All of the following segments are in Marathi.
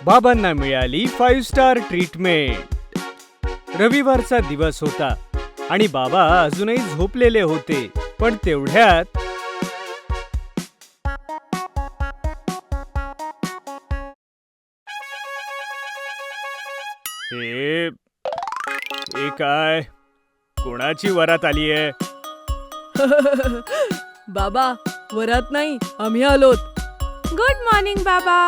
बाबांना मिळाली 5 स्टार ट्रीटमेंट. रविवारचा दिवस होता आणि बाबा अजूनही झोपलेले होते. पण तेवढ्यात हे काय, कोणाची वरात आलीये? बाबा, वरात नाही, आम्ही आलोत. गुड मॉर्निंग बाबा.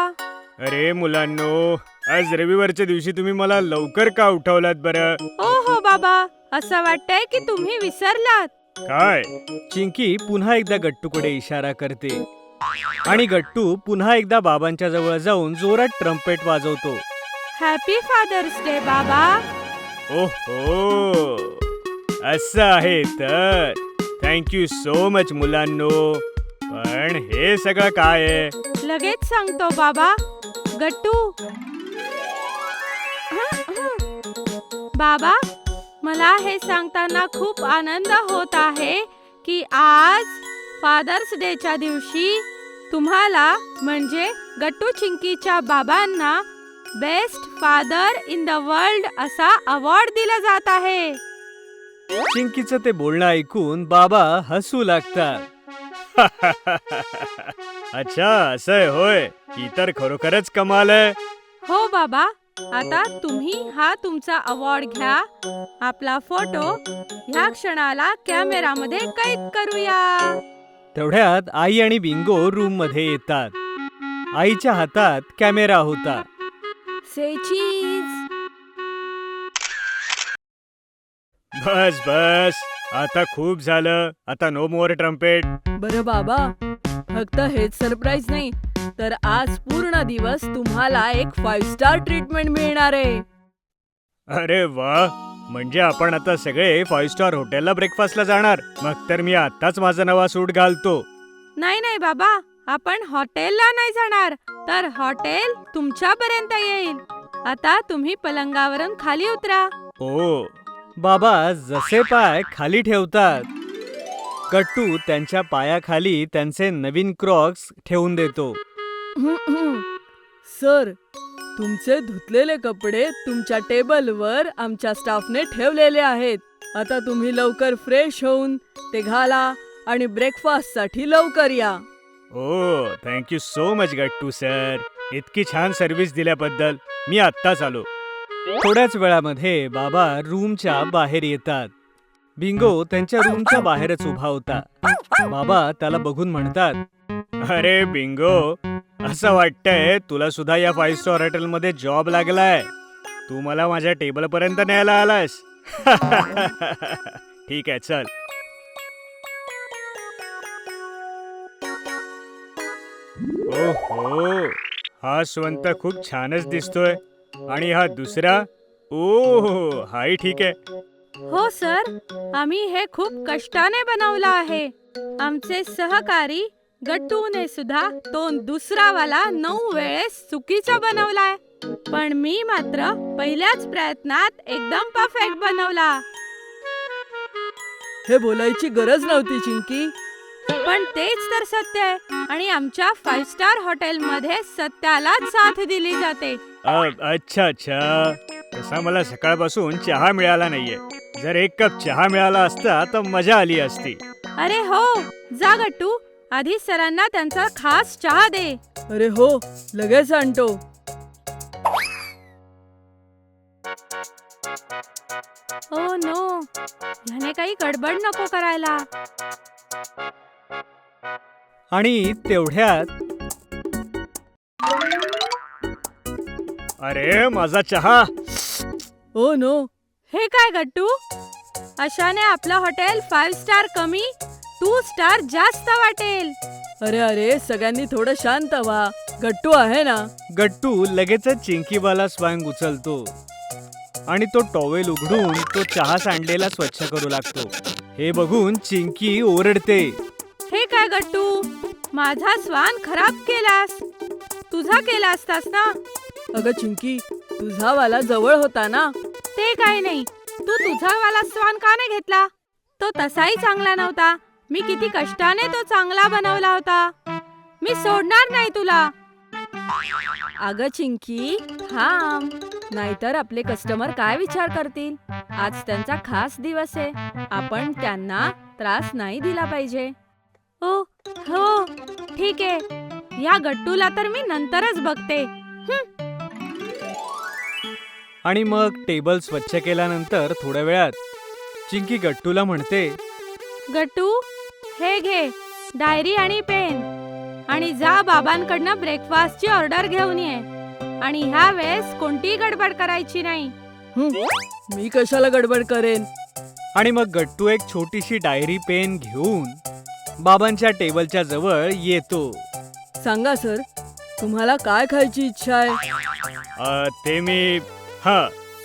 अरे मुलांनो, आज रविवारच्या दिवशी तुम्ही मला लवकर का उठवलात बरं? हो बाबा, असं वाटतंय की तुम्ही विसरलात. काय? चिंकी पुन्हा एकदा गट्टूकडे इशारा करते आणि गट्टू पुन्हा एकदा बाबांच्या जवळ जाऊन जोरात ट्रम्पेट वाजवतो. हॅपी फादर्स डे बाबा. ओहो, असं आहे तर. थँक्यू सो मच मुलांनो. पण हे सगळं काय आहे? लगेच सांगतो बाबा. गट्टू. बाबा, मला हे सांगताना खूप आनंद होत आहे की आज फादर्स डेच्या दिवशी तुम्हाला म्हणजे गट्टू चिंकीच्या बाबांना best father in the world असा अवॉर्ड दिला जात आहे. चिंकीचं ते बोलणं ऐकून बाबा हसू लागतात. अच्छा, असं आहे होय. ही तर खरोखरच कमाल आहे. हो बाबा, आता तुम्ही हा तुमचा अवॉर्ड घ्या. आपला फोटो ह्या क्षणाला कॅमेरामध्ये कैद करूया. तेवढ्यात आई आणि बिंगो रूम मध्ये येतात. आईच्या हातात कॅमेरा होता. से चीज. बस बस, आता खूप झालं. आता नो मोर ट्रम्पेट. बरं बाबा, फक्त हेच सरप्राईज नाही तर आज पूर्ण दिवस तुम्हाला एक 5 स्टार ट्रीटमेंट मिळणार आहे. अरे वा, म्हणजे आपण आता सगळे 5 स्टार हॉटेलला ब्रेकफास्टला जाणार. मग तर मी आताच माझा नवा सूट घालतो. नाही बाबा, आपण हॉटेलला नाही जाणार, तर हॉटेल तुमच्यापर्यंत येईल. आता तुम्ही पलंगावरून खाली उतरा. ओ, बाबा जसे पाय खाली ठेवतात, गट्टू त्यांच्या पायाखाली त्यांचे नवीन क्रॉक्स ठेवून देतो. सर, तुमचे धुतलेले कपडे तुमच्या टेबलवर आमच्या स्टाफने ठेवलेले आहेत. आता तुम्ही लवकर फ्रेश होऊन ते घाला आणि ब्रेकफास्टसाठी लवकर या. ओ, थँक्यू सो मच गट्टू सर. इतकी छान सर्व्हिस दिल्याबद्दल. मी आत्ताच आलो. थोड्याच वेळामध्ये बाबा रूमच्या बाहेर येतात. बिंगो त्यांच्या रूमच्या बाहेरच उभा होता. बाबा त्याला बघून म्हणतात, अरे बिंगो, असं वाटतंय तुला सुद्धा या 5 स्टार हॉटेलमध्ये जॉब लागलाय. तू मला माझ्या टेबल पर्यंत न्यायला आलास. ठीक आहे, चल. ओहो, हा स्वंत खूप छानच दिसतोय. आणि हा दुसरा, ओ हाही ठीक आहे. हो सर, आम्ही हे खूप कष्टाने बनवलं आहे. आमचे सहकारी गट्टूने सुद्धा तो दुसरावाला 9 वेळेस चुकीचा बनवलाय. पण मी मात्र पहिल्याच प्रयत्नात एकदम परफेक्ट बनवला. हे बोलायची गरज नव्हती चिंकी. पण तेच तर सत्य आहे आणि आमच्या 5 स्टार हॉटेलमध्ये सत्यालाच साथ दिली जाते. अच्छा, तसा मला सकाळपासून चहा मिळाला नाहीये. जर 1 कप चहा मिळाला असता तर मजा आली असती. अरे हो, जा गट्टू, आधी सरांना त्यांचा खास चहा दे. अरे हो, लगेच आणतो. ओ नो, ह्याने काही गडबड नको करायला. आणि तेवढ्यात, अरे माझा चहा. Oh no. हे काय गट्टू, अशाने आपलं हॉटेल 5 स्टार कमी 2 स्टार जास्त वाटेल. अरे, सगळ्यांनी थोडं शांत व्हा. गट्टू आहे ना. गट्टू लगेचच चिंकीवाला स्वांग उचलतो आणि तो टॉवेल उघडून तो चहा सांडलेला स्वच्छ करू लागतो. हे बघून चिंकी ओरडते. हे काय गट्टू, माझा स्वान खराब केलास. तुझा केला असतास ना. अगं चिंकी, तुझा वाला जवळ होता ना. ते काय नाही, तू तुझा वाला स्वान का नाही घेतला? तो तसाही चांगला नव्हता. मी किती कष्टाने तो चांगला बनवला होता. मी सोडणार नाही तुला. अगं चिंकी, थांब. नाहीतर आपले कस्टमर काय विचार करतील? आज त्यांचा खास दिवस आहे. आपण त्यांना त्रास नाही दिला पाहिजे. ओ हो ठीक आहे. या गट्टूला तर मी नंतरच बघते. आणि मग टेबल स्वच्छ केल्यानंतर थोड्या वेळात चिंकी गट्टूला म्हणते, गट्टू, हे घे डायरी आणि पेन आणि जा बाबांकडनं ब्रेकफास्टची ऑर्डर घेऊन ये. आणि ह्या वेळेस कोणतीही गडबड करायची नाही. मी कशाला गडबड करेन? आणि मग गट्टू एक छोटीशी डायरी पेन घेऊन बाबांच्या टेबलच्या जवळ येतो. सांगा सर, तुम्हाला काय खायची इच्छा आहे? ते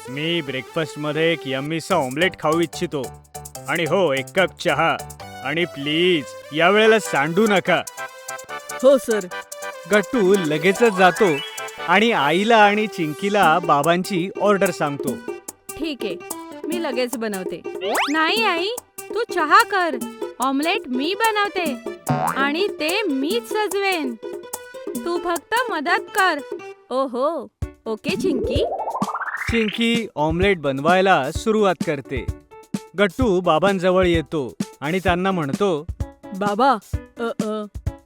मी ब्रेकफास्ट मध्ये एक यम्मीचा ऑमलेट खाऊ इच्छितो. आणि हो, एक कप चहा. आणि प्लीज या वेळेला सांडू नका. हो सर. गट्टू लगेचच जातो आणि आईला आणि चिंकीला बाबांची ऑर्डर सांगतो. ठीक आहे, मी लगेच बनवते. नाही आई, तू चहा कर. ऑमलेट मी बनवते आणि ते मीच सजवेन. तू फक्त मदत कर. ओहो, ओके चिंकी. चिंकी ऑमलेट बनवायला सुरुवात करते. गट्टू बाबांजवळ येतो आणि त्यांना म्हणतो, बाबा,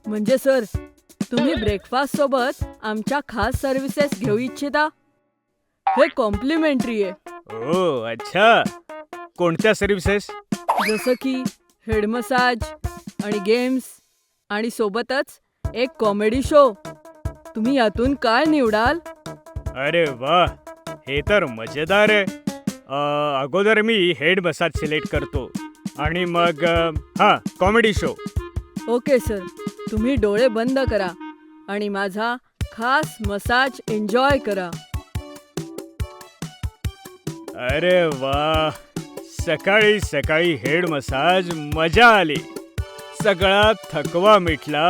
म्हणजे सर, तुम्ही ब्रेकफास्ट सोबत आमच्या खास सर्व्हिसेस घेऊ इच्छिता? हे कॉम्प्लिमेंटरी आहे. ओ अच्छा, कोणत्या सर्व्हिसेस? जसं की हेड मसाज आणि गेम्स आणि सोबतच एक कॉमेडी शो. तुम्ही यातून काय निवडाल? अरे वा, हे तर मजेदार आहे. अगोदर मी हेड मसाज सिलेक्ट करतो आणि मग कॉमेडी शो. ओके सर, तुम्ही डोळे बंद करा आणि माझा खास मसाज एन्जॉय करा. अरे वा, सकाळी सकाळी हेड मसाज, मजा आली. सगळा थकवा मिटला.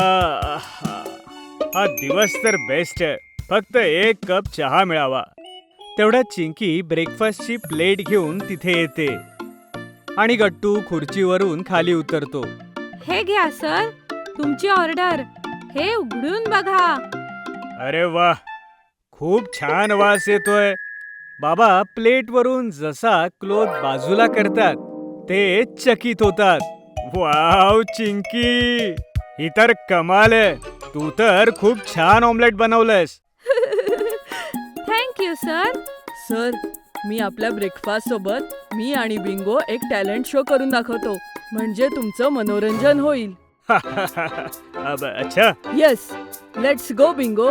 हा दिवस तर बेस्ट आहे. फक्त एक कप चहा मिळावा. तेवढ्यात चिंकी ब्रेकफास्टची प्लेट घेऊन तिथे येते आणि गट्टू खुर्चीवरून खाली उतरतो. हे घ्या सर, तुमची ऑर्डर. हे उघडून बघा. अरे वा, खूप छान वास येतोय. बाबा प्लेटवरून जसा क्लोथ बाजूला करतात ते चकित होतात. वाव चिंकी, ही तर कमाल आहे. तू तर खूप छान ऑमलेट बनवलंयस. Thank you sir. सर, मी आपल्या ब्रेकफास्ट सोबत मी आणि बिंगो एक टॅलेंट शो करून दाखवतो. म्हणजे तुमचं मनोरंजन होईल. अच्छा. Yes, let's go Bingo.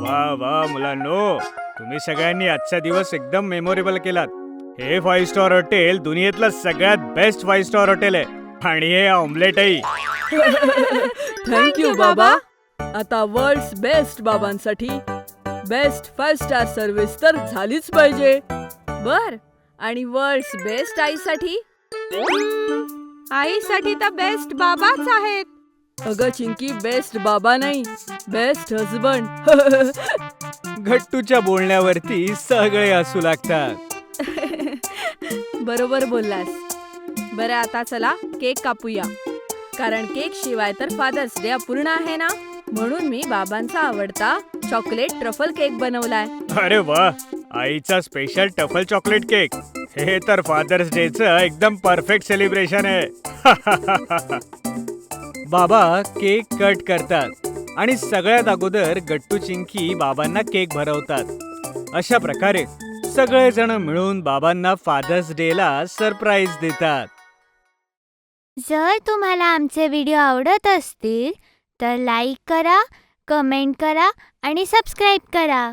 वा वा मुलांनो, तुम्ही सगळ्यांनी आजचा दिवस एकदम मेमोरेबल केलात. हे 5 स्टार हॉटेल दुनियेतलं सगळ्यात बेस्ट 5 स्टार हॉटेल आहे. आणि हे ऑमलेटही. थँक्यू बाबा. आता वर्ल्ड्स बेस्ट बाबांसाठी बेस्ट 5 स्टार सर्व्हिस तर झालीच पाहिजे. बर, आणि वर्ल्ड्स बेस्ट आईसाठी? आईसाठी तर बेस्ट बाबाच आहेत. अगं चिंकी, बेस्ट बाबा नाही, बेस्ट हजबंड. गट्टूच्या बोलण्यावरती सगळे हसू लागतात. बरोबर बोललास. बरं, आता चला केक कापूया. कारण केक शिवाय तर फादर्स डे अपूर्ण आहे ना. म्हणून मी बाबांचा आवडता चॉकलेट ट्रफल केक बनवलाय. अरे वा, आईचा स्पेशल टफल चॉकलेट केक. हे तर फादर्स डेचं एकदम परफेक्ट सेलिब्रेशन आहे. बाबा केक कट करतात आणि सगळ्यात अगोदर गट्टू चिंकी बाबांना केक भरवतात. अशा प्रकारे सगळेजण मिळून बाबांना फादर्स डे ला सरप्राईज देतात. जर तुम्हाला आमचे व्हिडिओ आवडत असतील तर लाईक करा, कमेंट करा आणि सबस्क्राईब करा.